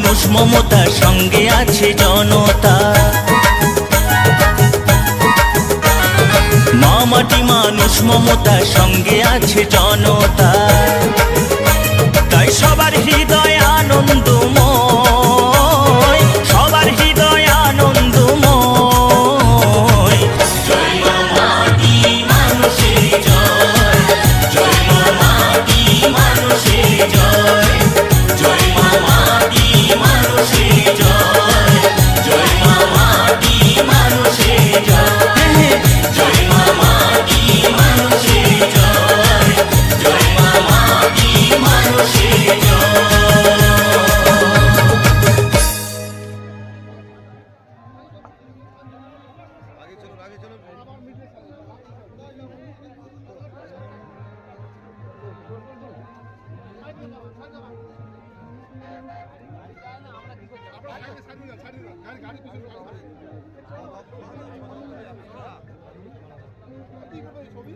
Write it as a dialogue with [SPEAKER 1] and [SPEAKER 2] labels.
[SPEAKER 1] মানুষ মমতার সঙ্গে আছে জনতা। মা মাটি মানুষ মমতার সঙ্গে আছে জনতা। তাই সবার হৃদয় আনন্দময়, সবার হৃদয় আনন্দময়। জয় মা মাটি মানুষের জয়, জয় মা মাটি মানুষের জয়, জয় মা মাটি মানুষের জয়, জয় মা মাটি মানুষের জয়, জয় মা মাটি মানুষের জয়, জয় মা মাটি মানুষের জয়।
[SPEAKER 2] ছবি